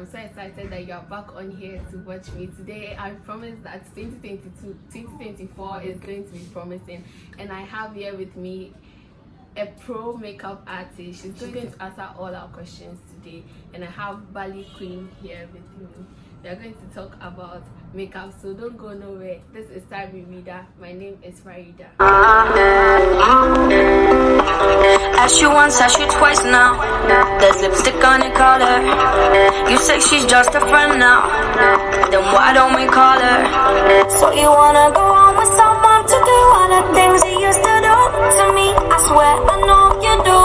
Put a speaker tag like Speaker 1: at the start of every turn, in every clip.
Speaker 1: I'm so excited that you're back on here to watch me. Today, I promise that 2024 is going to be promising. And I have here with me a pro makeup artist. She's going to answer all our questions today. And I have Ballyqueen here with me. We are going to talk about makeup, so don't go nowhere. This is Time Reader. My name is Farida.
Speaker 2: Ask you once, ask you twice now. There's lipstick on your collar. You say she's just a friend now. Then why don't we call her? So you wanna go on with someone to do all the things you used to do to me? I swear I know you do.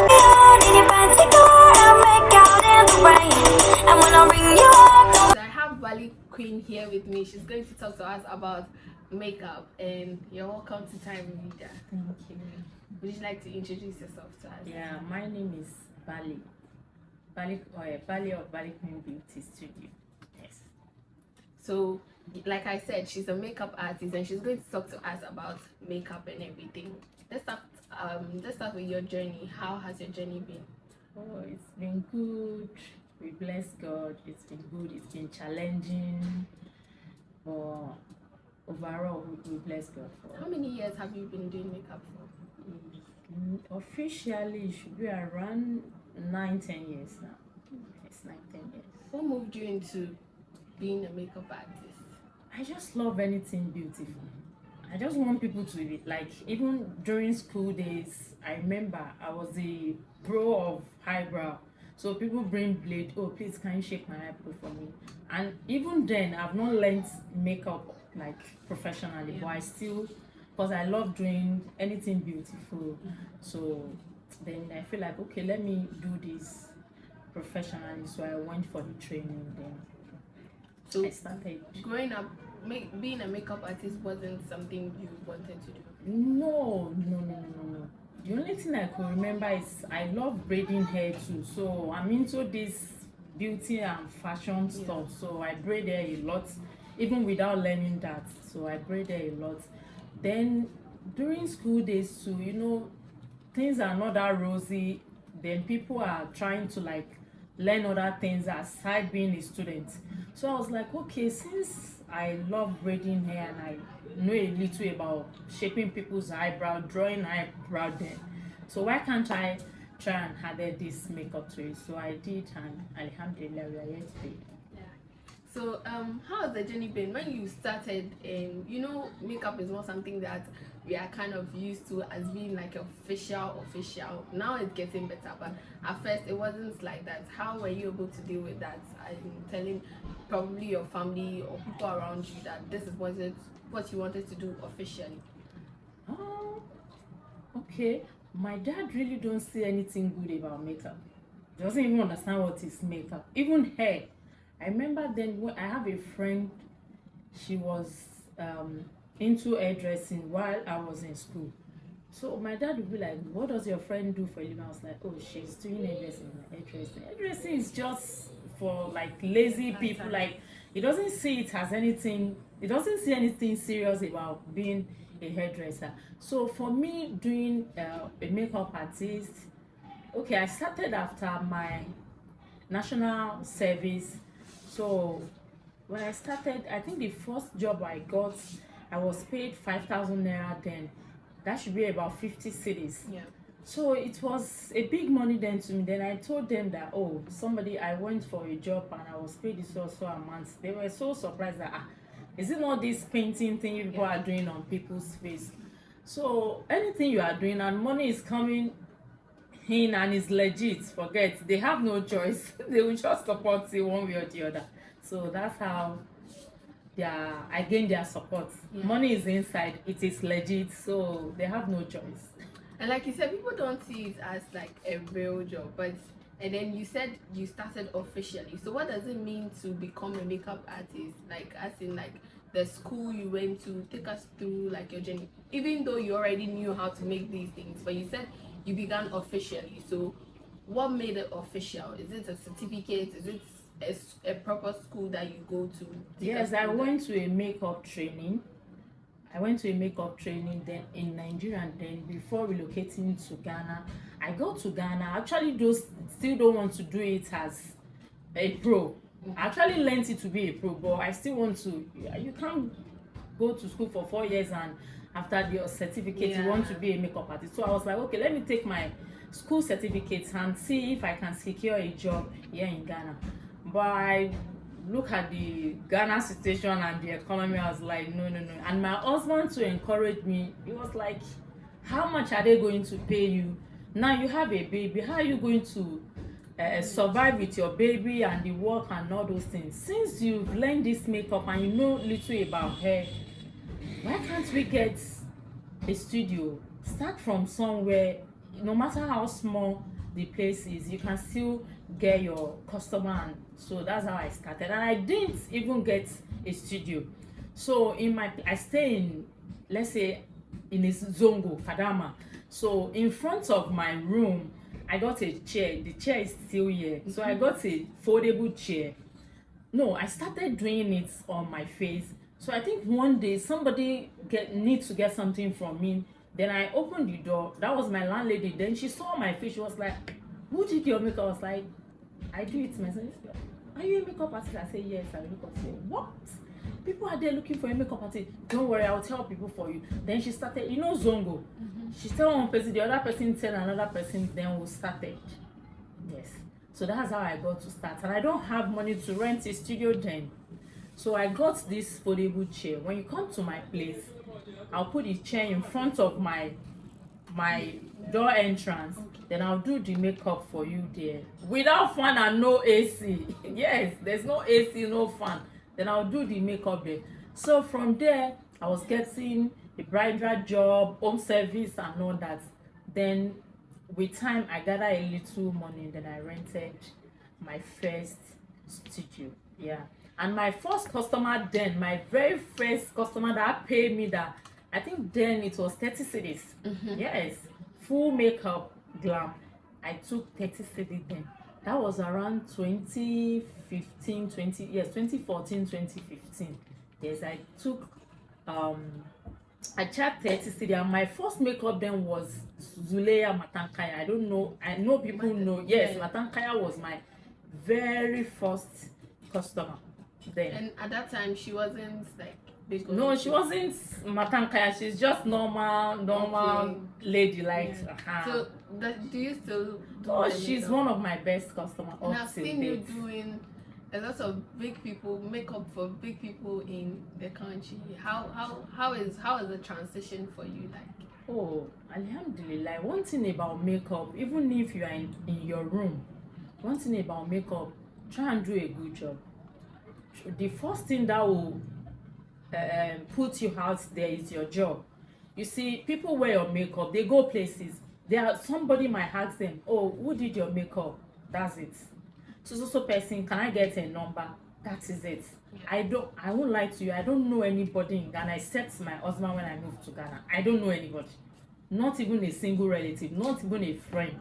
Speaker 2: You need your fancy car and make out in the rain. And when I ring you up,
Speaker 1: So I have Ballyqueen here with me. She's going to talk to us about makeup. And you're welcome to Time Reader.
Speaker 3: Thank you.
Speaker 1: Would you like to introduce yourself to us?
Speaker 3: Yeah, my name is Bally. Bally of Ballyqueen Beauty Studio. Yes.
Speaker 1: So, like I said, she's a makeup artist and she's going to talk to us about makeup and everything. Let's start with your journey. How has your journey been?
Speaker 3: Oh, it's been good. We bless God. It's been good. It's been challenging. But overall, we bless God for.
Speaker 1: How many years have you been doing makeup for?
Speaker 3: Officially, it should be around 9-10 years now. It's 9-10 years.
Speaker 1: What moved you into being a makeup artist?
Speaker 3: I just love anything beautiful. I just want people to be like, even during school days, I remember I was a pro of highbrow. So people bring blade, oh please can you shake my eyebrow for me? And even then I've not learned makeup like professionally, but I still, because I love doing anything beautiful. So then I feel like, okay, let me do this professionally. So I went for the training. Then
Speaker 1: So
Speaker 3: I started.
Speaker 1: growing up, being a makeup artist wasn't something you wanted to do?
Speaker 3: No. The only thing I could remember is I love braiding hair too. So I'm into this beauty and fashion stuff. So I braid hair a lot, even without learning that. So I braid hair a lot. Then during school days too, you know, things are not that rosy. Then people are trying to like learn other things aside being a student. So I was like, okay, since I love braiding hair and I know a little about shaping people's eyebrow, drawing eyebrow then, so why can't I try and add this makeup to it? So I did, and alhamdulillah, we are here today.
Speaker 1: So how has the journey been when you started? You know, makeup is not something that we are kind of used to as being like official. Now it's getting better, but at first it wasn't like that. How were you able to deal with that? I'm telling probably your family or people around you that this is what you wanted to do officially.
Speaker 3: Oh, okay. My dad really don't see anything good about makeup. He doesn't even understand what is makeup. Even hair. I remember then when I have a friend, she was into hairdressing while I was in school. So my dad would be like, what does your friend do for a living? I was like, oh, she's doing hairdressing. Hairdressing is just for like lazy people. Like, he doesn't see it as anything, he doesn't see anything serious about being a hairdresser. So for me, doing a makeup artist, okay, I started after my national service. So when I started, I think the first job I got, I was paid 5,000 naira then. That should be about 50 cedis.
Speaker 1: Yeah.
Speaker 3: So it was a big money then to me. Then I told them that, oh, I went for a job and I was paid this so a month. They were so surprised that, is it not this painting thing you people are doing on people's face? So anything you are doing and money is coming in and is legit, forget, they have no choice. They will just support you one way or the other. So that's how I gain their support. Money is inside, it is legit, so they have no choice.
Speaker 1: And like you said, people don't see it as like a real job, and then you said you started officially. So what does it mean to become a makeup artist? Like, as in like the school you went to, take us through like your journey. Even though you already knew how to make these things, but you said you began officially. So what made it official? Is it a certificate? Is it a proper school that you go to?
Speaker 3: Yes, I went to a makeup training. Then in Nigeria, and then before relocating to Ghana. I go to Ghana. Actually, those still don't want to do it as a pro. I actually learned it to be a pro, but I still want to. You can't go to school for 4 years and after your certificate you want to be a makeup artist. So I was like, okay, let me take my school certificates and see if I can secure a job here in Ghana. But I look at the Ghana situation and the economy, I was like, no. And my husband to encourage me, he was like, how much are they going to pay you? Now you have a baby, how are you going to survive with your baby and the work and all those things? Since you've learned this makeup and you know little about hair, why can't we get a studio? Start from somewhere, no matter how small the place is, you can still get your customer. And so that's how I started. And I didn't even get a studio. So I stay in, let's say, in a Zongo, Fadama. So in front of my room, I got a chair. The chair is still here. So I got a foldable chair. No, I started doing it on my face. So I think one day somebody needs to get something from me. Then I opened the door. That was my landlady. Then she saw my face. She was like, who did your makeup? I was like, I do it myself. Are you a makeup artist? I say, yes, I'm a makeup artist. What? People are there looking for a makeup artist. Don't worry, I'll tell people for you. Then she started, you know, Zongo. She tell one person, the other person tell another person, then we started. Yes. So that's how I got to start. And I don't have money to rent a studio then. So I got this foldable chair. When you come to my place, I'll put the chair in front of my door entrance. Then I'll do the makeup for you there. Without fan and no AC. Yes, there's no AC, no fan. Then I'll do the makeup there. So from there, I was getting a bridal job, home service and all that. Then with time, I gathered a little money. Then I rented my first studio. Yeah. And my first customer then, my very first customer that paid me that, I think then it was 30 cedis. Yes. Full makeup, glam. I took 30 cedis then. That was around 2014, 2015. Yes, I took, I charged 30 cedis. And my first makeup then was Zuleya Matankaya. I don't know. I know people know. Yes, Matankaya was my very first customer. Then.
Speaker 1: And at that time, she wasn't like big.
Speaker 3: No, she wasn't Matankaya. She's just normal
Speaker 1: Okay.
Speaker 3: lady like.
Speaker 1: So do you still do?
Speaker 3: Oh, she's one of my best customers.
Speaker 1: And I've seen you doing a lot of big people makeup for big people in the country. How is the transition for you like?
Speaker 3: Oh, alhamdulillah. One thing about makeup, even if you are in your room, one thing about makeup, try and do a good job. The first thing that will put you out there is your job. You see, people wear your makeup, they go places. Somebody might ask them, oh, who did your makeup? That's it. So person, can I get a number? That is it. Yeah. I won't lie to you, I don't know anybody in Ghana except my husband when I moved to Ghana. I don't know anybody. Not even a single relative, not even a friend.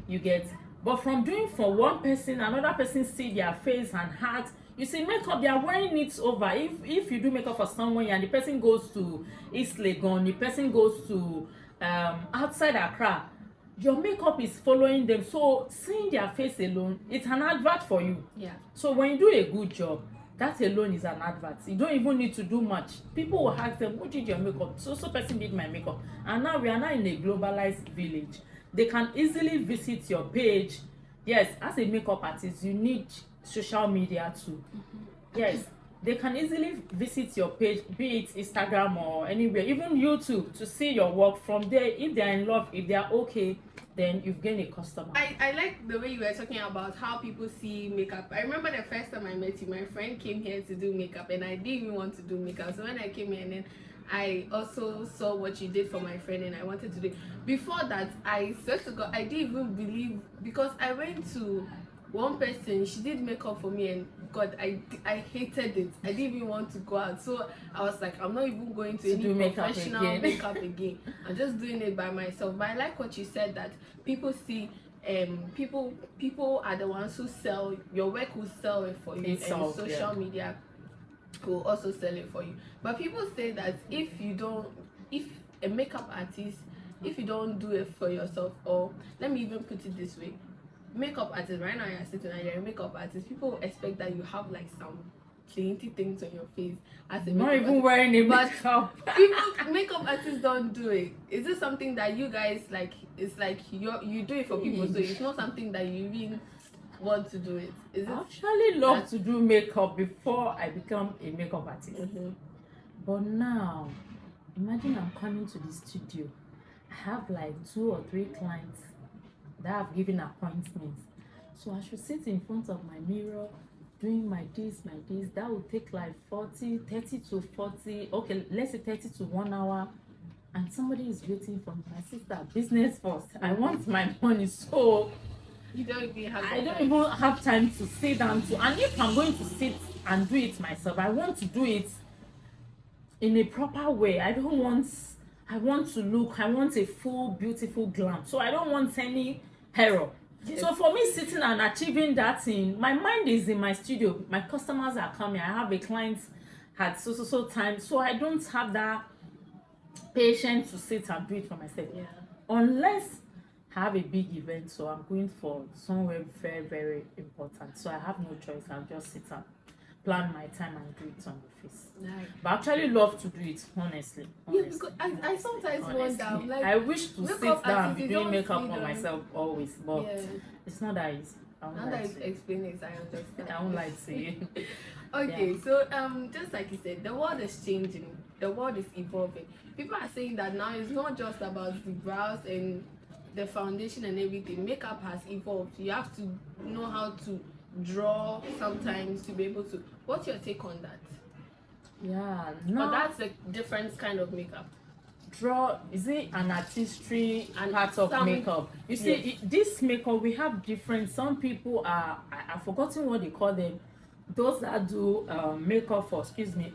Speaker 3: You get? But from doing for one person, another person see their face and heart. You see, makeup, they are wearing it over. If you do makeup for someone and the person goes to East Legon, the person goes to outside Accra, your makeup is following them. So seeing their face alone, it's an advert for you.
Speaker 1: Yeah.
Speaker 3: So when you do a good job, that alone is an advert. You don't even need to do much. People will ask them, who did your makeup? So person did my makeup. And now we are now in a globalized village. They can easily visit your page. Yes, as a makeup artist, you need social media too. Yes, they can easily visit your page, be it Instagram or anywhere, even YouTube, to see your work. From there, if they are in love, if they are okay, then you've gained a customer.
Speaker 1: I like the way you were talking about how people see makeup. I remember the first time I met you, my friend came here to do makeup and I didn't even want to do makeup. So when I came here, and then I also saw what you did for my friend and I wanted to do. Before that, I swear to God, I didn't even believe, because I went to one person, she did makeup for me, and God, I hated it. I didn't even want to go out. So I was like, I'm not even going to any professional makeup again. I'm just doing it by myself. But I like what you said, that people see people are the ones who sell your work, will sell it for you, and social media will also sell it for you. But people say that if a makeup artist, if you don't do it for yourself, or let me even put it this way, makeup artist right now, you're sitting and you're a makeup artist, people expect that you have like some plenty things on your face as a
Speaker 3: Not
Speaker 1: makeup
Speaker 3: even
Speaker 1: artist.
Speaker 3: wearing a
Speaker 1: But
Speaker 3: makeup.
Speaker 1: people, makeup artists don't do it. Is this something that you guys like? It's like you do it for people, so it's not something that you really want to do it. Is it?
Speaker 3: I actually love
Speaker 1: that-
Speaker 3: to do makeup before I become a makeup artist.
Speaker 1: Mhm.
Speaker 3: But now, imagine I'm coming to the studio. I have like 2 or 3 clients that have given appointments. So I should sit in front of my mirror doing my this. That will take like 30 to 40. Okay, let's say 30 to 1 hour. And somebody is waiting for me. My sister, business first. I want my money, so
Speaker 1: You don't even have.
Speaker 3: I don't even have time to sit down to. And if I'm going to sit and do it myself, I want to do it in a proper way. I want a full beautiful glam, so I don't want any error.
Speaker 1: Yes.
Speaker 3: So for me, sitting and achieving that thing, my mind is in my studio, my customers are coming, I have a client at so time, so I don't have that patience to sit and do it for myself.
Speaker 1: Yeah.
Speaker 3: Unless I have a big event, so I'm going for somewhere very, very important, so I have no choice. I'll just sit and plan my time and do it on the face.
Speaker 1: Like,
Speaker 3: But I actually love to do it, honestly.
Speaker 1: yeah, because I sometimes wonder, I'm like,
Speaker 3: I wish to sit
Speaker 1: makeup
Speaker 3: down and
Speaker 1: artists,
Speaker 3: be
Speaker 1: you
Speaker 3: doing
Speaker 1: don't
Speaker 3: makeup
Speaker 1: see
Speaker 3: on
Speaker 1: them.
Speaker 3: myself always, but
Speaker 1: yeah.
Speaker 3: it's not that easy. I
Speaker 1: Now
Speaker 3: won't
Speaker 1: that
Speaker 3: lie
Speaker 1: you
Speaker 3: to you.
Speaker 1: explain it, I understand.
Speaker 3: I won't lie to you.
Speaker 1: Okay, so just like you said, the world is changing. The world is evolving. People are saying that now it's not just about the brows and the foundation and everything. Makeup has evolved. You have to know how to draw sometimes to be able to. What's your take on that?
Speaker 3: Yeah,
Speaker 1: But
Speaker 3: no.
Speaker 1: that's a different kind of makeup.
Speaker 3: Draw, is it an artistry
Speaker 1: And
Speaker 3: part of
Speaker 1: some-
Speaker 3: makeup? You see,
Speaker 1: yes.
Speaker 3: this makeup we have different. Some people are, I've forgotten what they call them. Those that do makeup for, excuse me,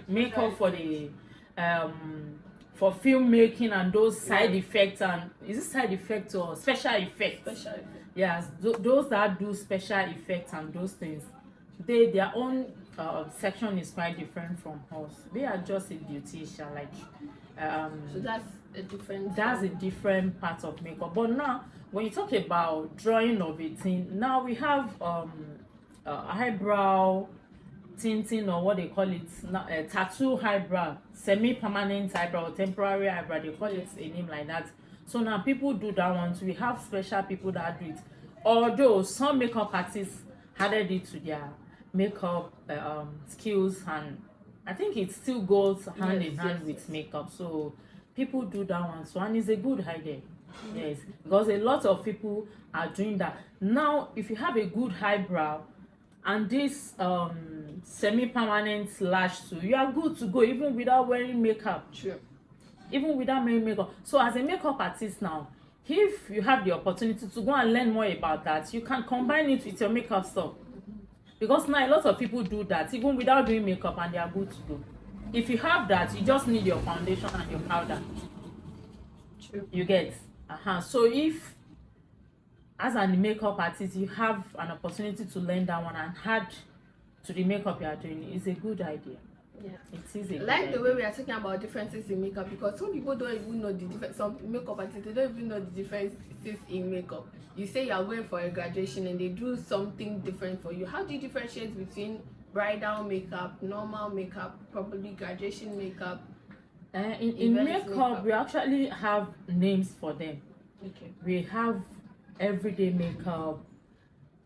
Speaker 3: makeup for the for filmmaking and those side effects, and is it side effects or special effects?
Speaker 1: Special effect.
Speaker 3: Yes, those that do special effects and those things, their own section is quite different from us. They are just a beautician, like
Speaker 1: So that's a different.
Speaker 3: that's a different part of makeup. But now, when you talk about drawing of a thing, now we have eyebrow tinting, or what they call it now, tattoo eyebrow, semi-permanent eyebrow, temporary eyebrow. They call it a name like that. So now people do that one. So we have special people that do it. Although some makeup artists added it to their makeup skills, and I think it still goes hand in hand with makeup. So people do that one. So, and it's a good idea. Yes, because a lot of people are doing that now. If you have a good eyebrow and this semi-permanent lash too, you are good to go even without wearing makeup.
Speaker 1: True.
Speaker 3: Even without wearing makeup. So as a makeup artist now, if you have the opportunity to go and learn more about that, you can combine it with your makeup stuff. Because now a lot of people do that even without doing makeup, and they are good to go. If you have that, you just need your foundation and your powder.
Speaker 1: True.
Speaker 3: You get so if as a makeup artist you have an opportunity to learn that one and add to the makeup you are doing, it's a good idea.
Speaker 1: Yeah.
Speaker 3: It is a good
Speaker 1: Like the
Speaker 3: idea.
Speaker 1: way we are talking about differences in makeup, because some people don't even know the difference. Some makeup artists, they don't even know the differences in makeup. You say you are going for a graduation and they do something different for you. How do you differentiate between bridal makeup, normal makeup, probably graduation makeup?
Speaker 3: In
Speaker 1: Event
Speaker 3: makeup, we actually have names for them.
Speaker 1: Okay.
Speaker 3: We have everyday makeup,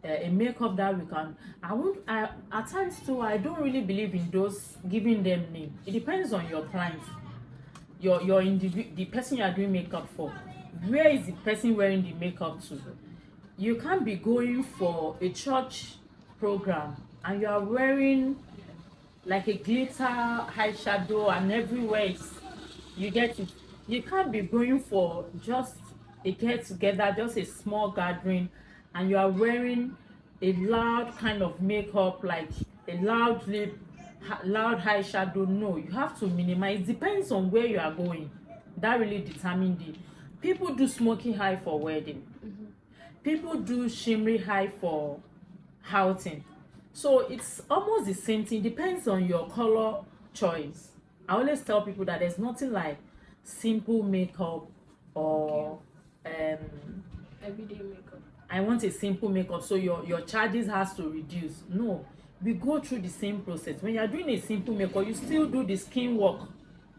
Speaker 3: a makeup that we can. At times too, I don't really believe in those giving them name. It depends on your client, the person you are doing makeup for. Where is the person wearing the makeup to? You can't be going for a church program and you are wearing like a glitter eyeshadow and everywhere you get it. You can't be going for just a get together, just a small gathering, and you are wearing a loud kind of makeup, like a loud lip, loud eyeshadow. No, you have to minimize. It depends on where you are going. That really determines the. People do smoky eye for wedding. People do shimmery eye for outing. So it's almost the same thing. Depends on your color choice. I always tell people that there's nothing like simple makeup or
Speaker 1: Everyday makeup.
Speaker 3: I want a simple makeup, so your charges has to reduce. No, we go through the same process. When you are doing a simple makeup, you still do the skin work,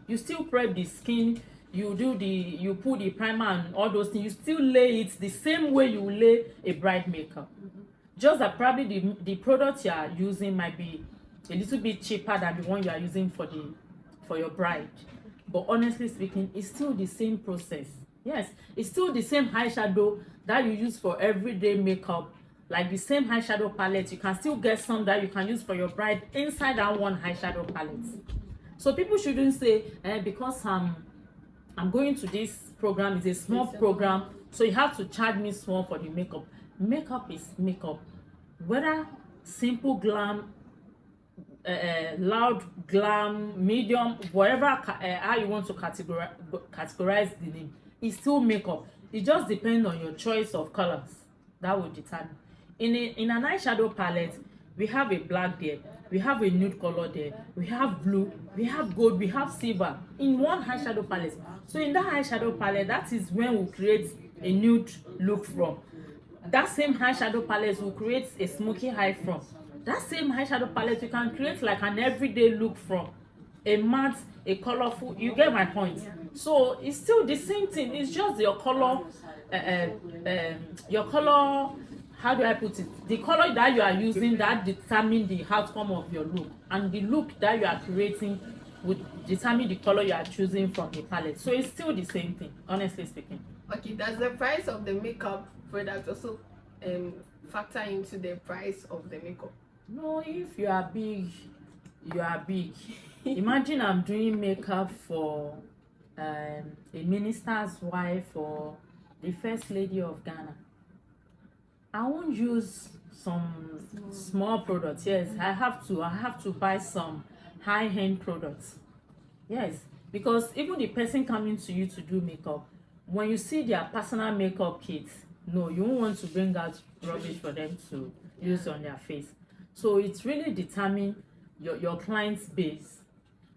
Speaker 3: you still prep the skin, you put the primer and all those things. You still lay it the same way you lay a bride makeup. Just that probably the product you are using might be a little bit cheaper than the one you are using for your bride, but honestly speaking, it's still the same process. Yes, it's still the same eyeshadow that you use for everyday makeup. Like the same eyeshadow palette, you can still get some that you can use for your bride inside that one eyeshadow palette. So people shouldn't say, because I'm going to this program, it's a small program, so you have to charge me small for the makeup. Makeup is makeup, whether simple glam, loud glam, medium, whatever how you want to categorize the name, it's still makeup. It just depends on your choice of colors that will determine. In an eyeshadow palette, we have a black there, we have a nude color there, we have blue, we have gold, we have silver in one eyeshadow palette. So in that eyeshadow palette, that is when we create a nude look from. That same eyeshadow palette will create a smoky eye from. That same eyeshadow palette you can create like an everyday look from. A matte, a colorful, you get my point. Yeah. So it's still the same thing. It's just your color, how do I put it? The color that you are using that determine the outcome of your look, and the look that you are creating would determine the color you are choosing from the palette. So it's still the same thing, honestly speaking.
Speaker 1: Okay, does the price of the makeup product also factor into the price of the makeup?
Speaker 3: No, if you are big, you are big. Imagine I'm doing makeup for a minister's wife or the first lady of Ghana. I won't use some small products. Yes, I have to buy some high-end products. Yes, because even the person coming to you to do makeup, when you see their personal makeup kits, no, you won't want to bring out rubbish for them to use on their face. So it's really determine your client's base.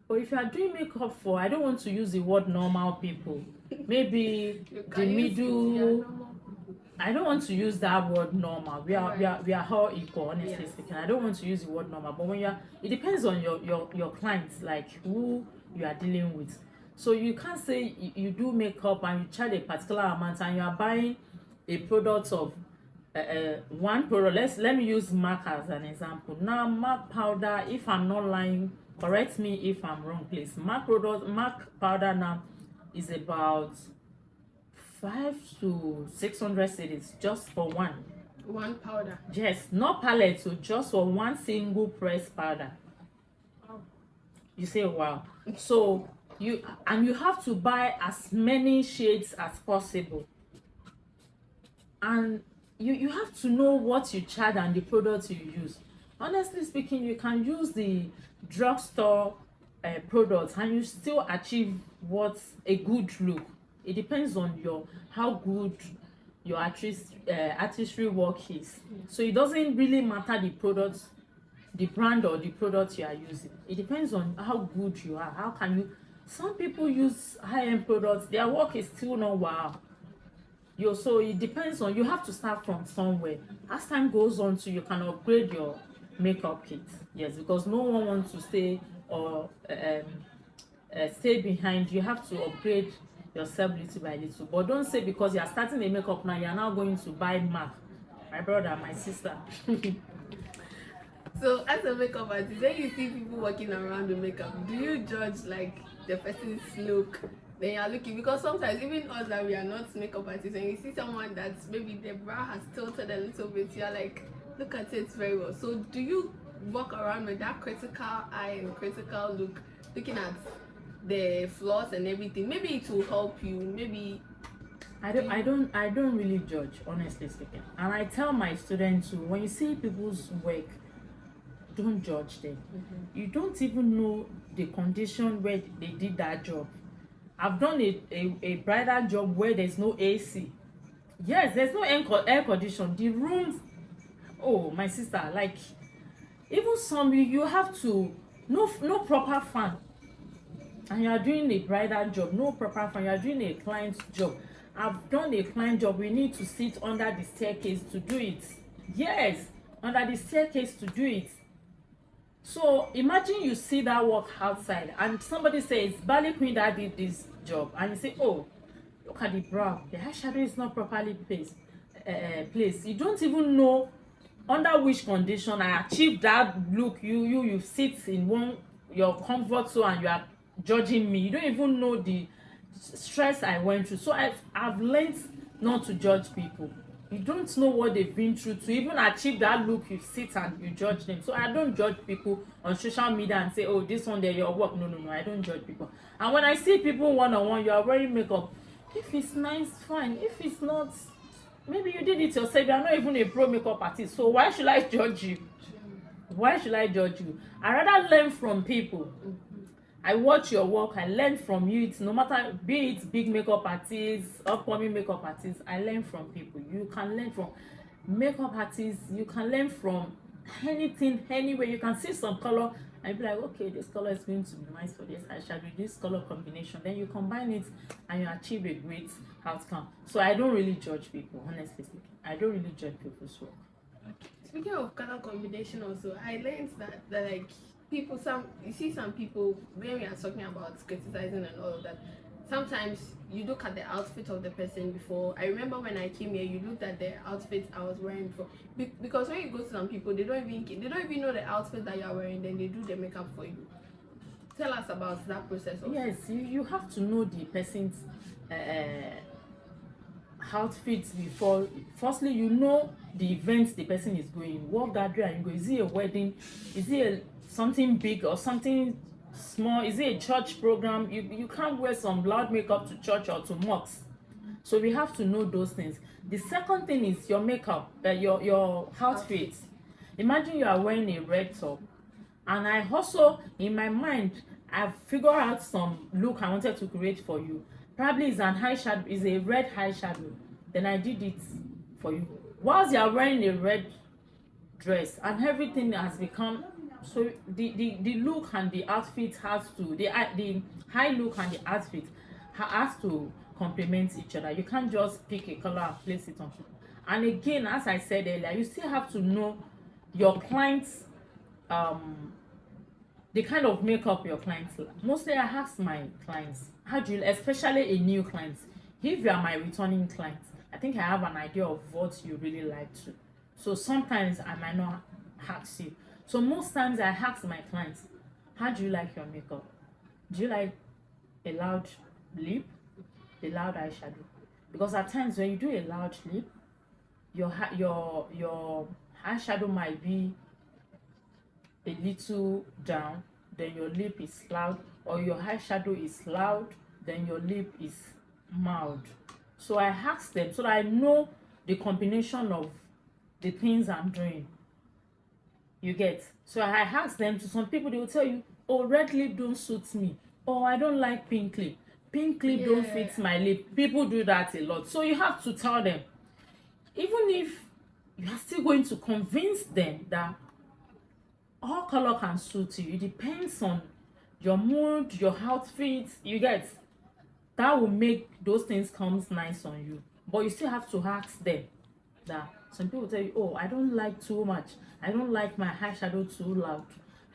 Speaker 3: But if you are doing makeup for, I don't want to use the word normal people, maybe the middle. I don't want to use that word normal. We are all equal, honestly speaking. I don't want to use the word normal. But when it depends on your clients, like who you are dealing with. So you can't say you do makeup and you charge a particular amount and you are buying a product of one product. Let me use MAC as an example. Now MAC powder, if I'm not lying, correct me if I'm wrong, please. MAC powder now is about 500 to 600 cedis just for one
Speaker 1: powder.
Speaker 3: Yes, not palette, so just for one single press powder.
Speaker 1: Oh.
Speaker 3: You say wow. So you have to buy as many shades as possible, and you have to know what you charge and the products you use. Honestly speaking, you can use the drugstore products and you still achieve what's a good look. It depends on how good your artistry work is. So it doesn't really matter the products, the brand or the product you are using. It depends on how good you are. How can you? Some people use high-end products, their work is still not wow. So it depends on, you have to start from somewhere. As time goes on, so you can upgrade your makeup kit. Yes, because no one wants to stay or stay behind. You have to upgrade yourself little by little. But don't say because you are starting a makeup now, you are now going to buy MAC. My brother, my sister.
Speaker 1: So as a makeup artist, when you see people walking around with makeup, do you judge like the person's look? Then you're looking, because sometimes even us that we are not makeup artists, when you see someone that's maybe the brow has tilted a little bit, you're like, look at it very well. So do you walk around with that critical eye and critical look, looking at the flaws and everything? Maybe it will help you. Maybe
Speaker 3: I don't really judge, honestly speaking. And I tell my students too, when you see people's work, don't judge them. You don't even know the condition where they did that job. I've done a bridal job where there's no AC. Yes, there's no air condition. The rooms, oh my sister, like even some you have to no proper fan. And you are doing a bridal job, no proper fan, you are doing a client's job. I've done a client job, we need to sit under the staircase to do it. Yes, under the staircase to do it. So imagine you see that work outside and somebody says Ballyqueen that did this job, and you say, oh, look at the brow, the eyeshadow is not properly placed. You don't even know under which condition I achieved that look. You sit in one your comfort zone and you are judging me. You don't even know the stress I went through. So I've learned not to judge people. You don't know what they've been through to even achieve that look. You sit and you judge them. So I don't judge people on social media and say, oh, this one there your work. No, I don't judge people. And when I see people one-on-one, you are wearing makeup, if it's nice, fine. If it's not, maybe you did it yourself. You are not even a pro makeup artist, so why should I judge you? Why should I judge you? I rather learn from people. I watch your work, I learn from you. It's no matter, be it big makeup artists, upcoming makeup artists, I learn from people. You can learn from makeup artists, you can learn from anything, anywhere. You can see some color and be like, okay, this color is going to be nice for this eyeshadow, this color combination. Then you combine it and you achieve a great outcome. So I don't really judge people, honestly speaking. I don't really judge people's work.
Speaker 1: Speaking of color combination also, I learned that like people, some people, when we are talking about criticizing and all of that, sometimes you look at the outfit of the person before. I remember when I came here, you looked at the outfit I was wearing before. Because when you go to some people, they don't even know the outfit that you are wearing, then they do the makeup for you. Tell us about that process also.
Speaker 3: Yes, you have to know the person's outfits before. Firstly, you know the events the person is going. What gathering are you going? Is it a wedding? Is it something big or something small? Is it a church program? You can't wear some loud makeup to church or to mosques. So we have to know those things. The second thing is your makeup, your outfit. Imagine you are wearing a red top, and I also, in my mind, I've figured out some look I wanted to create for you. Probably is an eyeshadow, is a red eyeshadow. Then I did it for you. Whilst you are wearing a red dress and everything has become, so the look and the outfit has to, the high look and the outfit has to complement each other. You can't just pick a color and place it on people. And again, as I said earlier, you still have to know your clients, the kind of makeup your clients like. Mostly I ask my clients, how do you, especially a new client, if you are my returning client, I think I have an idea of what you really like to. So sometimes I might not ask you. So most times I ask my clients, how do you like your makeup? Do you like a loud lip, a loud eyeshadow? Because at times when you do a loud lip, your eyeshadow might be a little down, then your lip is loud, or your eyeshadow is loud, then your lip is mild. So I ask them so that I know the combination of the things I'm doing. You get? So I ask them. To some people, they will tell you, oh, red lip don't suit me. Oh, I don't like pink lip. Pink lip don't fit my lip. People do that a lot. So you have to tell them, even if you are still going to convince them that all color can suit you. It depends on your mood, your outfit. You get? That will make those things come nice on you. But you still have to ask them that. Some people tell you, oh, I don't like too much. I don't like my eyeshadow too loud.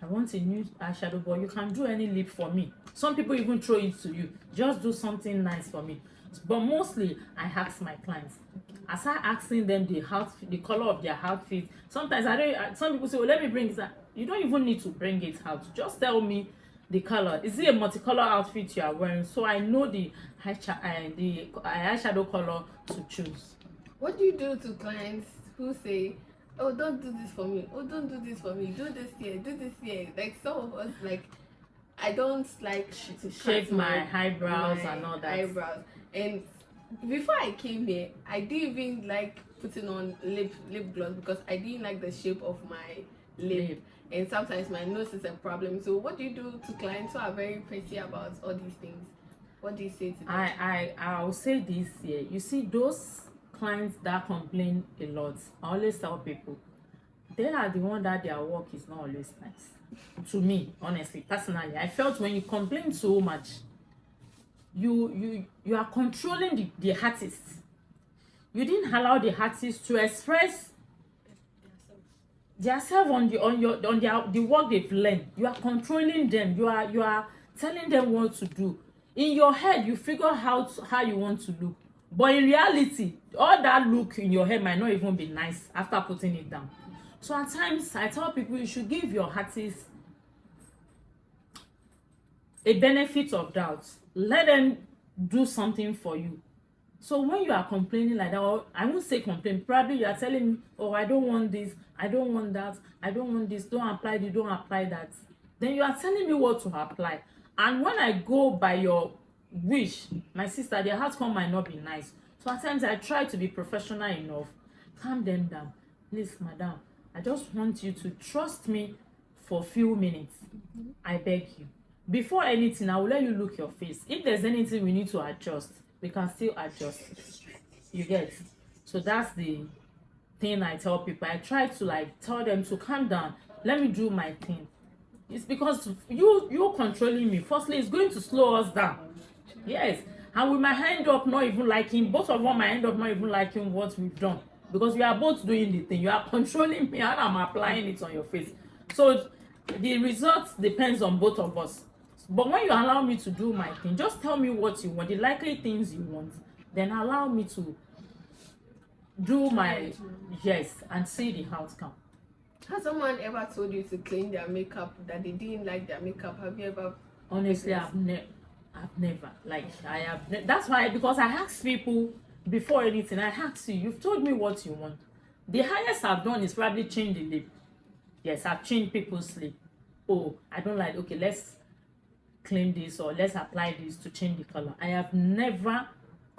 Speaker 3: I want a new eyeshadow, but you can do any lip for me. Some people even throw it to you. Just do something nice for me. But mostly, I ask my clients. As I asking them the outfit, the color of their outfit. Sometimes I don't. Some people say, well, let me bring this out. You don't even need to bring it out. Just tell me the color. Is it a multicolor outfit you are wearing? So I know the eyeshadow color to choose.
Speaker 1: What do you do to clients who say, oh, don't do this for me, oh, don't do this for me, do this here, do this here? Like some of us, like, I don't like to
Speaker 3: shave my eyebrows and all that.
Speaker 1: Eyebrows. And before I came here, I didn't even like putting on lip gloss because I didn't like the shape of my lip. And sometimes my nose is a problem. So what do you do to clients who are very pretty about all these things? What do you say to them?
Speaker 3: I'll say this here. You see, those clients that complain a lot, I always tell people, they are the one that their work is not always nice. To me, honestly, personally, I felt when you complain so much, you are controlling the artists. You didn't allow the artists to express themselves on the work they've learned. You are controlling them. You are telling them what to do. In your head, you figure out how you want to look, but in reality, all that look in your head might not even be nice after putting it down. So at times, I tell people you should give your artists a benefit of doubt. Let them do something for you. So when you are complaining like that, or I won't say complain, probably you are telling me, oh, I don't want this, I don't want that, I don't want this, don't apply this, don't apply that. Then you are telling me what to apply. And when I go by your wish, my sister, their outcome might not be nice. So at times I try to be professional enough. Calm them down. Please, madam, I just want you to trust me for a few minutes. I beg you. Before anything, I will let you look your face. If there's anything we need to adjust, we can still adjust. You get? So that's the thing I tell people. I try to like tell them to calm down. Let me do my thing. It's because you controlling me. Firstly, it's going to slow us down. Yes. And we might end up not even liking, both of us might end up not even liking what we've done. Because we are both doing the thing. You are controlling me and I'm applying it on your face. So the result depends on both of us. But when you allow me to do my thing, just tell me what you want, the likely things you want, then allow me to do my yes and see the outcome.
Speaker 1: Has someone ever told you to clean their makeup that they didn't like their makeup? Have you ever?
Speaker 3: Honestly, I've never. Like I have. That's why, because I ask people before anything. I ask you. You've told me what you want. The highest I've done is probably change the lip. Yes, I've changed people's lip. Oh, I don't like. Okay, let's clean this or let's apply this to change the color. I have never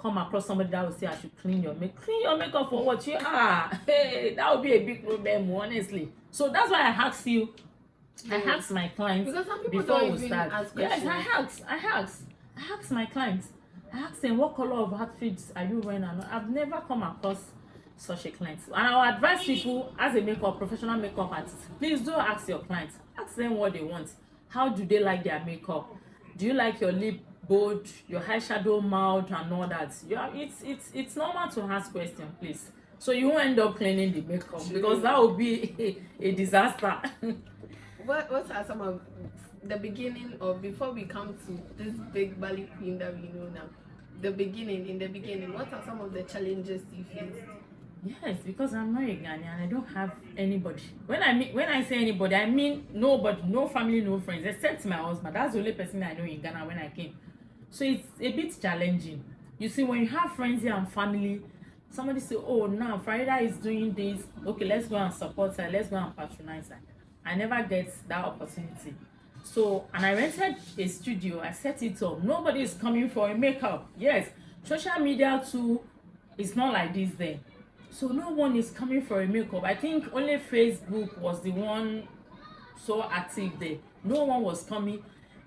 Speaker 3: come across somebody that will say I should clean your makeup. Clean your makeup for what? You are. Hey, that would be a big problem, honestly. So that's why I ask you. I ask my clients
Speaker 1: because some people
Speaker 3: before
Speaker 1: don't
Speaker 3: we
Speaker 1: even
Speaker 3: start.
Speaker 1: ask
Speaker 3: Yes,
Speaker 1: questions.
Speaker 3: I ask my clients. I ask them, what color of outfits are you wearing? And I've never come across such a client. And I will advise people as a professional makeup artist, please do ask your clients. Ask them what they want. How do they like their makeup? Do you like your lip bold, your eyeshadow mild, and all that? Yeah, it's normal to ask questions, please. So you won't end up cleaning the makeup because that would be a disaster.
Speaker 1: What are some of the beginning of, before we come to this big Ballyqueen that we know now? In the beginning, what are some of the challenges you faced?
Speaker 3: Yes, because I'm not a Ghanaian, I don't have anybody. When I say anybody, I mean nobody, no family, no friends, except my husband. That's the only person I know in Ghana when I came. So it's a bit challenging. You see, when you have friends here and family, somebody say, oh, now Farida is doing this. Okay, let's go and support her. Let's go and patronize her. I never get that opportunity. So, and I rented a studio. I set it up. Nobody is coming for a makeup. Yes, social media too is not like this there. So no one is coming for a makeup. I think only Facebook was the one so active there. No one was coming.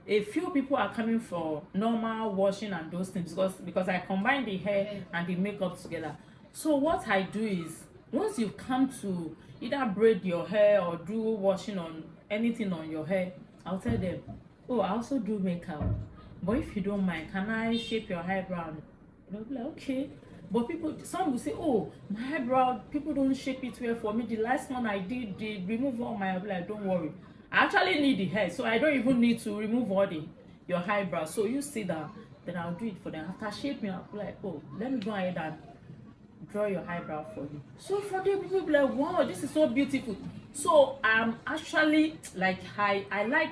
Speaker 3: A few people are coming for normal washing and those things because I combine the hair and the makeup together. So what I do is, once you come to either braid your hair or do washing on anything on your hair, I'll tell them, oh, I also do makeup, but if you don't mind, can I shape your eyebrow? They'll be like, okay. But some will say, oh, my eyebrow, people don't shape it well for me. The last one I did, they remove all my eyebrow. Like, don't worry. I actually need the hair, so I don't even need to remove all your eyebrow. So you see that, then I'll do it for them. After shaping, I'll be like, oh, let me go ahead and draw your eyebrow for you. So for them, people will be like, wow, this is so beautiful. So actually, like, I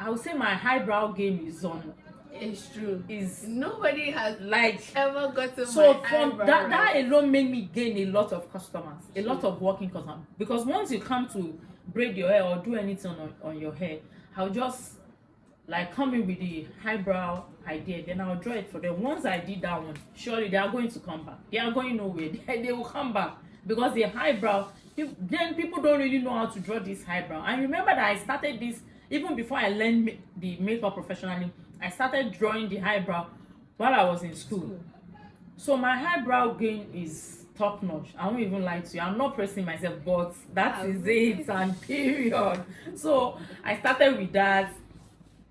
Speaker 3: would say my eyebrow game is on.
Speaker 1: It's true.
Speaker 3: Nobody
Speaker 1: has
Speaker 3: like
Speaker 1: ever gotten
Speaker 3: so
Speaker 1: my
Speaker 3: from
Speaker 1: eyebrow
Speaker 3: that
Speaker 1: right.
Speaker 3: alone made me gain a lot of customers, a lot of working customers. Because once you come to braid your hair or do anything on your hair, I'll just like come in with the eyebrow idea, then I'll draw it for them. Once I did that one, surely they are going to come back. They are going nowhere. They will come back because the eyebrow. Then people don't really know how to draw this eyebrow. And remember that I started this even before I learned the makeup professionally. I started drawing the eyebrow while I was in school. So my eyebrow game is top notch. I won't even lie to you. I'm not pressing myself, but that is it and period. So I started with that.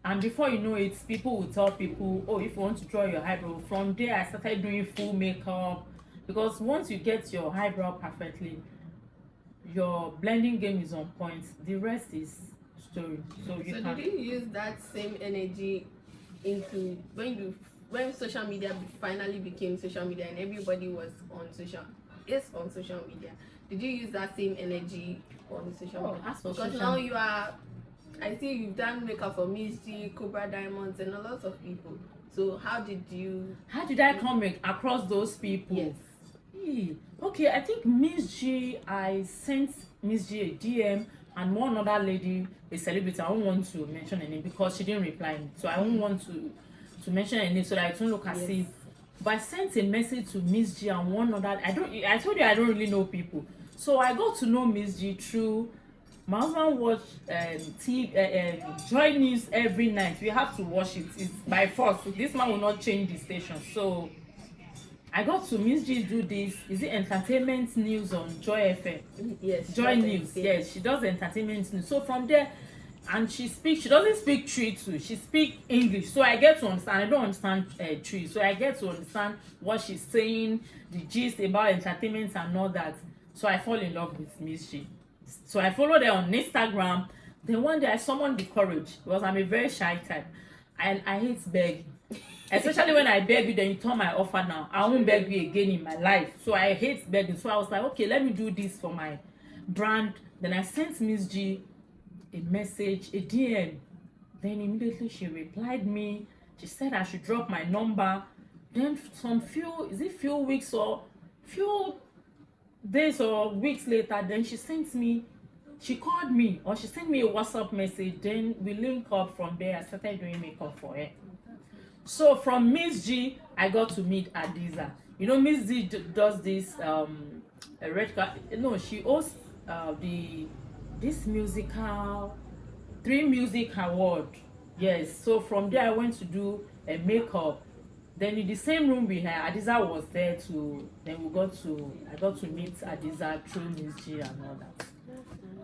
Speaker 3: And before you know it, people will tell people, oh, if you want to draw your eyebrow. From there, I started doing full makeup, because once you get your eyebrow perfectly, your blending game is on point. The rest is story. So you
Speaker 1: So
Speaker 3: can.
Speaker 1: did you use that same energy into when social media finally became social media and everybody was on social media? Did you use that same energy on social media?
Speaker 3: As for
Speaker 1: Because
Speaker 3: social
Speaker 1: now you are, I see you've done makeup for Miss G, Cobra Diamonds, and a lot of people. So how did
Speaker 3: I come across those people?
Speaker 1: Yes.
Speaker 3: Okay, I think Miss G, I sent Miss G a DM, and one other lady, a celebrity. I don't want to mention her name because she didn't reply me, so I don't want to mention her name so that it won't look as if. But I sent a message to Miss G and one other. I told you I don't really know people, so I got to know Miss G through. My husband watch Joy News every night. We have to watch it. It's by force. This man will not change the station. So I got to Miss G do this. Is it entertainment news on Joy FM?
Speaker 1: Yes.
Speaker 3: Joy News. Yes, she does entertainment news. So from there, and she doesn't speak Tree too. She speak English. So I get to understand. I don't understand Tree. So I get to understand what she's saying, the gist about entertainment and all that. So I fall in love with Miss G. So I followed her on Instagram. Then one day I summoned the courage because I'm a very shy type, and I hate begging. Especially when I beg you, then you turn my offer now. I won't beg you again in my life. So I hate begging. So I was like, okay, let me do this for my brand. Then I sent Miss G a message, a DM. Then immediately she replied me. She said I should drop my number. Then few weeks or few days or weeks later, then she called me or she sent me a WhatsApp message. Then we link up. From there I started doing makeup for her. So from Miss G, I got to meet Adiza. You know, Miss G does this a red card. No, she hosts this musical 3 music award. Yes. So from there I went to do a makeup. Then in the same room with her, Adiza was there too. Then I got to meet Adiza through Miss G and all that.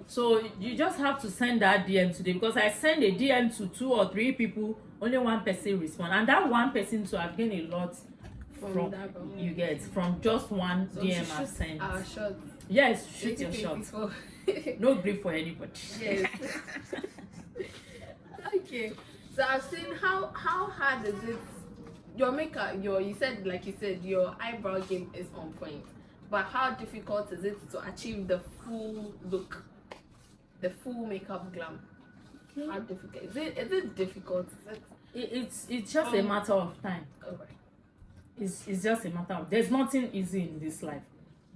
Speaker 3: So you just have to send that DM today, because I send a DM to 2 or 3 people, only one person respond, and that one person too I've gained a lot from you get from just one
Speaker 1: So
Speaker 3: DM I've sent.
Speaker 1: Our shot.
Speaker 3: Yes, shoot your shot. No grief for anybody.
Speaker 1: Yes. Okay. So I've seen how hard is it? Your makeup, you said your eyebrow game is on point. But how difficult is it to achieve the full look, the full makeup glam? Okay. How difficult is it? Is it difficult?
Speaker 3: It's just a matter of time.
Speaker 1: Okay.
Speaker 3: It's just a matter of, there's nothing easy in this life,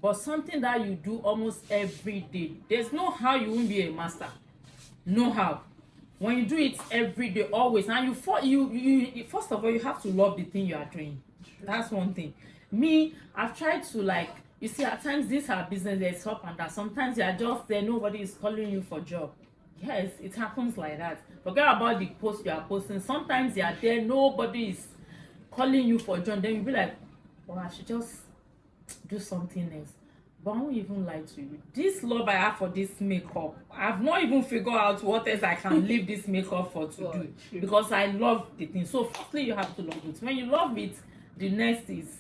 Speaker 3: but something that you do almost every day. There's no how you won't be a master. No how. When you do it every day, always, and you first of all, you have to love the thing you are doing. That's one thing. Me, I've tried to, you see, at times this our business, there's up and down. Sometimes you are just there, nobody is calling you for job. Yes, it happens like that. Forget about the post you are posting. Sometimes you are there, nobody is calling you for job. Then you be like, oh, I should just do something else. But I won't even lie to you. This love I have for this makeup, I've not even figured out what else I can leave this makeup for to do. Because I love the thing. So firstly, you have to love it. When you love it, the next is,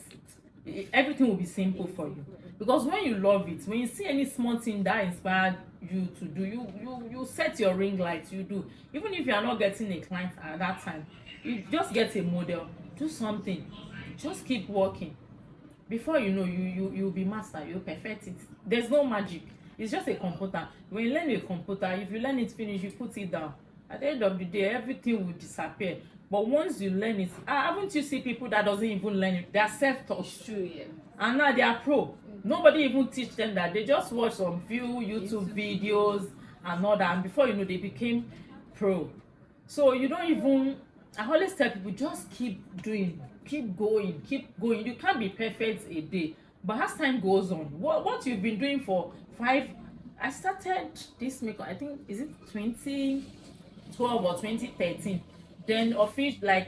Speaker 3: everything will be simple for you. Because when you love it, when you see any small thing that inspired you to do, you set your ring light, you do. Even if you are not getting a client at that time, you just get a model, do something, just keep working. Before you know, you'll be master, you'll perfect it. There's no magic. It's just a computer. When you learn a computer, if you learn it finish, you put it down. At the end of the day, everything will disappear. But once you learn it, haven't you seen people that doesn't even learn it? They are self-taught.
Speaker 1: True, yeah.
Speaker 3: And now they are pro. Nobody even teach them that. They just watch some few YouTube videos and all that. And before you know, they became pro. So you don't even, I always tell people, just keep doing, keep going. You can't be perfect a day. But as time goes on, what you've been doing for 5, I started this makeup, I think, is it 2012 or 2013? Then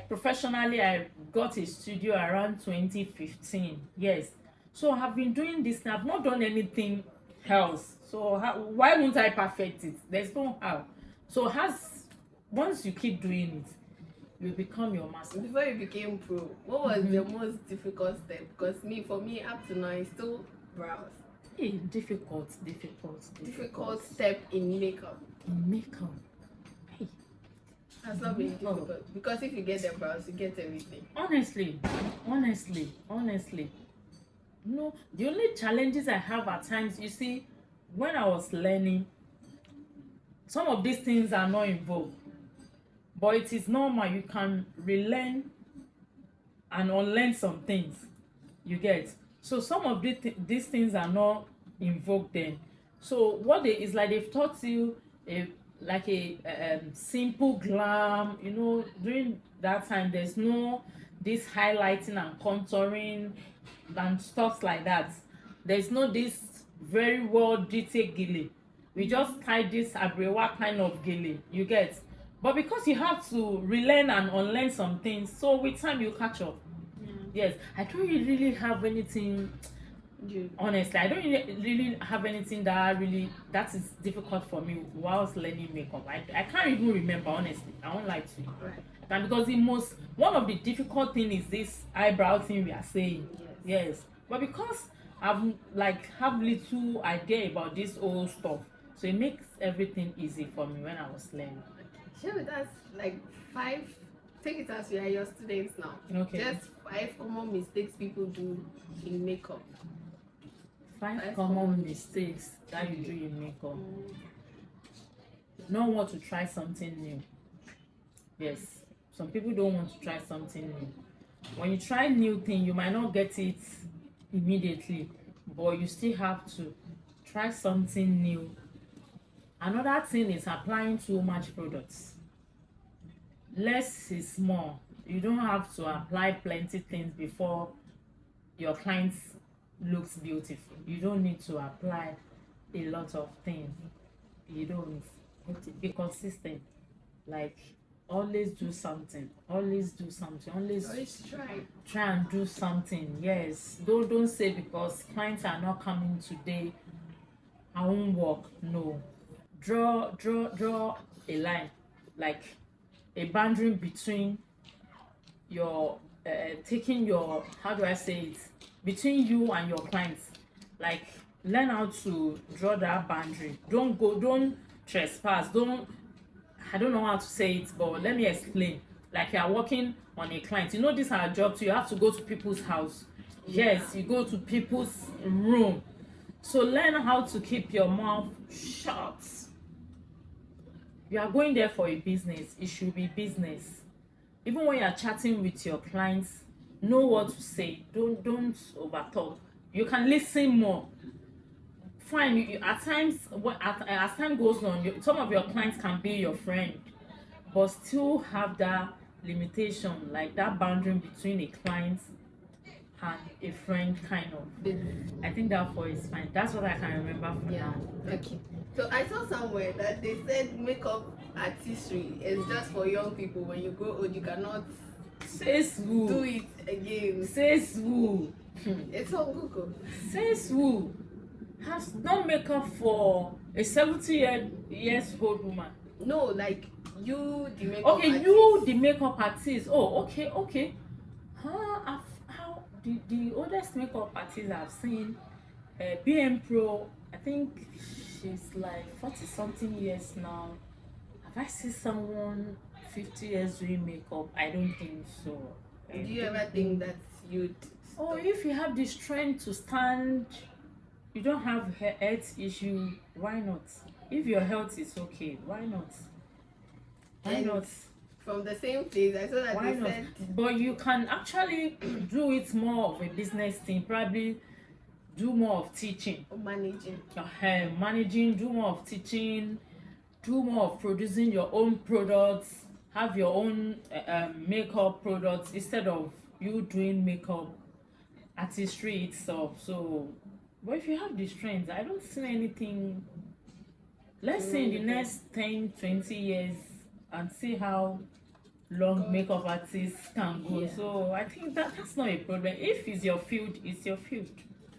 Speaker 3: professionally, I got a studio around 2015. Yes. So I've been doing this now. I've not done anything else. So why won't I perfect it? There's no how. So once you keep doing it, you become your master.
Speaker 1: Before you became pro, what was the most difficult step? Because for me, up to now, I still browse.
Speaker 3: Hey, difficult
Speaker 1: Step in makeup.
Speaker 3: Makeup. Hey.
Speaker 1: Has not been difficult because if you get the brows, you get everything.
Speaker 3: Honestly, no. The only challenges I have at times, you see, when I was learning, some of these things are not in vogue, but it is normal. You can relearn and unlearn some things. You get. So some of these things are not in vogue then. So what they is like they've taught you a simple glam. You know, during that time there's no this highlighting and contouring and stuff like that. There's no this very well detailed gele. We just tie this abrewa kind of gele. You get. But because you have to relearn and unlearn some things, so with time you catch up. Yes, I don't really have anything. Honestly, I don't really have anything that is difficult for me whilst learning makeup. I can't even remember, honestly. I won't lie to you.
Speaker 1: Right.
Speaker 3: And because one of the difficult thing is this eyebrow thing we are saying. Yes. But because I've have little idea about this old stuff, so it makes everything easy for me when I was learning.
Speaker 1: Share with us like 5. Take it as we are your students now.
Speaker 3: Okay.
Speaker 1: Just 5 common mistakes people do in makeup.
Speaker 3: 5 common mistakes that you do in makeup. Not want to try something new. Yes, some people don't want to try something new. When you try new thing, you might not get it immediately, but you still have to try something new. Another thing is applying too much products. Less is more. You don't have to apply plenty things before your client looks beautiful. You don't need to apply a lot of things. You don't. Be consistent. Like always do something. Always try and do something. Yes. Don't say because clients are not coming today, I won't work. No. Draw a line, like a boundary between your taking your, how do I say it, between you and your clients. Like learn how to draw that boundary. Don't trespass. I don't know how to say it, but let me explain. Like you are working on a client, you know this is our job, so you have to go to people's house. Yes, you go to people's room. So learn how to keep your mouth shut. You are going there for a business. It should be business. Even when you are chatting with your clients, know what to say. Don't overtalk. You can listen more. Fine. You at times, as time goes on, some of your clients can be your friend, but still have that limitation, like that boundary between a client and a friend, kind of. I think that for is fine. That's what I can remember for now.
Speaker 1: Okay. So I saw somewhere that they said makeup artistry is just for young people. When you grow old, you cannot
Speaker 3: Says who?
Speaker 1: do it again.
Speaker 3: Says who?
Speaker 1: It's on Google.
Speaker 3: Says who? Has done makeup for a 70 years old woman.
Speaker 1: No, like you, the makeup
Speaker 3: Okay,
Speaker 1: artist.
Speaker 3: you, the makeup artist. Oh, okay. How the oldest makeup artist I've seen, BM Pro. I think she's like 40 something years now. Have I seen someone 50 years doing makeup? I don't think so.
Speaker 1: Do you ever think that you'd
Speaker 3: Oh, if you have the strength to stand, you don't have health issue, why not? If your health is okay, why not? Why not?
Speaker 1: From the same place, I saw that
Speaker 3: Why
Speaker 1: they
Speaker 3: not?
Speaker 1: said
Speaker 3: But you can actually do it more of a business thing, probably do more of teaching.
Speaker 1: managing.
Speaker 3: Managing, do more of teaching, do more of producing your own products, have your own makeup products instead of you doing makeup artistry itself. So, but if you have the strength, I don't see anything. Let's say in the next 10-20 years and see how long makeup artists can go.
Speaker 1: Yeah.
Speaker 3: So I think that's not a problem. If it's your field, it's your field.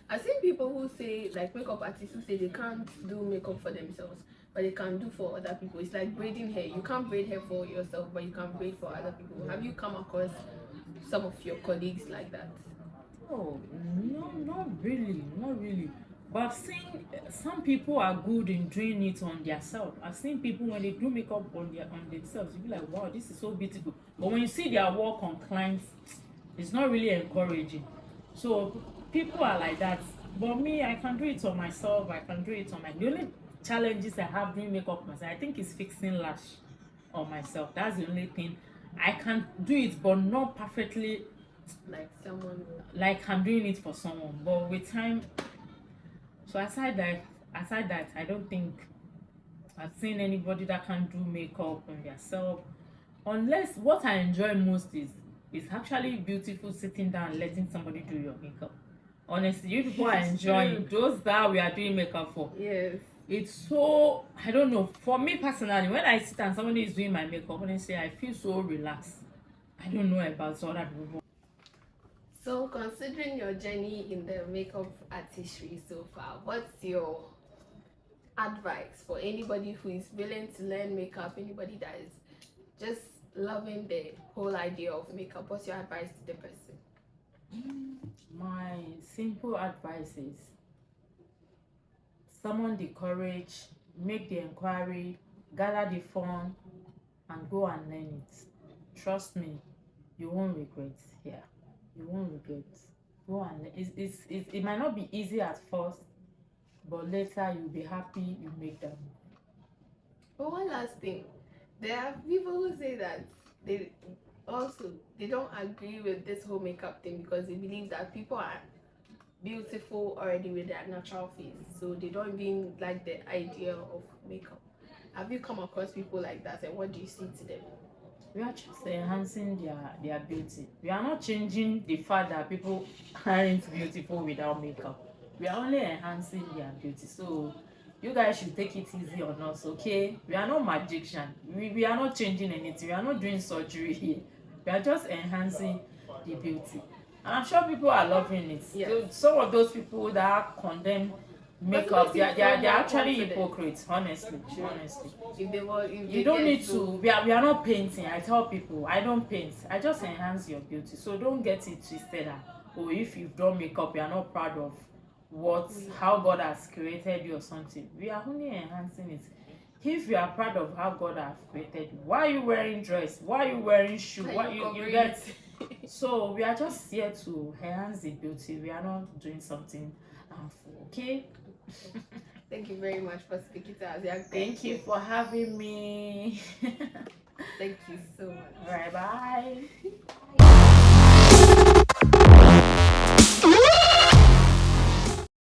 Speaker 1: I've seen people who say, like makeup artists who say they can't do makeup for themselves but they can do for other people. It's like braiding hair. You can't braid hair for yourself, but you can braid for other people. Have you come across some of your colleagues like that?
Speaker 3: Oh, no, not really, not really. But I've seen some people are good in doing it on themselves. I've seen people when they do makeup on themselves, you be like, wow, this is so beautiful. But when you see their work on clients, it's not really encouraging. So people are like that. But me, I can do it on myself. I can do it on my. The only challenges I have doing makeup myself, I think, is fixing lash on myself. That's the only thing. I can do it, but not perfectly
Speaker 1: Like someone.
Speaker 3: like I'm doing it for someone. But with time, so aside that, I don't think I've seen anybody that can do makeup on themselves. Unless what I enjoy most is actually beautiful sitting down and letting somebody do your makeup. Honestly, you people are enjoying those that we are doing makeup for.
Speaker 1: Yes.
Speaker 3: It's so, I don't know, for me personally, when I sit and somebody is doing my makeup, honestly, I feel so relaxed. I don't know about other people.
Speaker 1: So, considering your journey in the makeup artistry so far, what's your advice for anybody who is willing to learn makeup, anybody that is just loving the whole idea of makeup? What's your advice to the person?
Speaker 3: My simple advice is summon the courage, make the inquiry, gather the fund, and go and learn it. Trust me, you won't regret. Yeah, you won't regret. Go and learn. It might not be easy at first, but later you'll be happy you make them.
Speaker 1: But one last thing, there are people who say that they don't agree with this whole makeup thing because they believe that people are beautiful already with their natural face, so they don't even like the idea of makeup. Have you come across people like that, and what do you say to them?
Speaker 3: We are just enhancing their beauty. We are not changing the fact that people aren't beautiful without makeup. We are only enhancing their beauty. So you guys should take it easy on us, okay? We are not magician. We are not changing anything. We are not doing surgery here. We are just enhancing the beauty. And I'm sure people are loving it.
Speaker 1: Yes.
Speaker 3: So, some of those people that condemn makeup,
Speaker 1: makes
Speaker 3: they're
Speaker 1: you feel
Speaker 3: actually
Speaker 1: confident.
Speaker 3: hypocrites, honestly. Honestly.
Speaker 1: If
Speaker 3: You
Speaker 1: they
Speaker 3: don't
Speaker 1: get
Speaker 3: need to. We are not painting. I tell people I don't paint. I just enhance your beauty. So don't get it twisted that, oh, if you've done makeup, you are not proud of how God has created you or something. We are only enhancing it. If you are proud of how God has created you, why are you wearing dress? Why are you wearing shoe? Why you get? So we are just here to enhance the beauty. We are not doing something harmful. Okay.
Speaker 1: Thank you very much for speaking to us. Yeah,
Speaker 3: Thank you for having me.
Speaker 1: Thank you so much.
Speaker 3: All right, bye.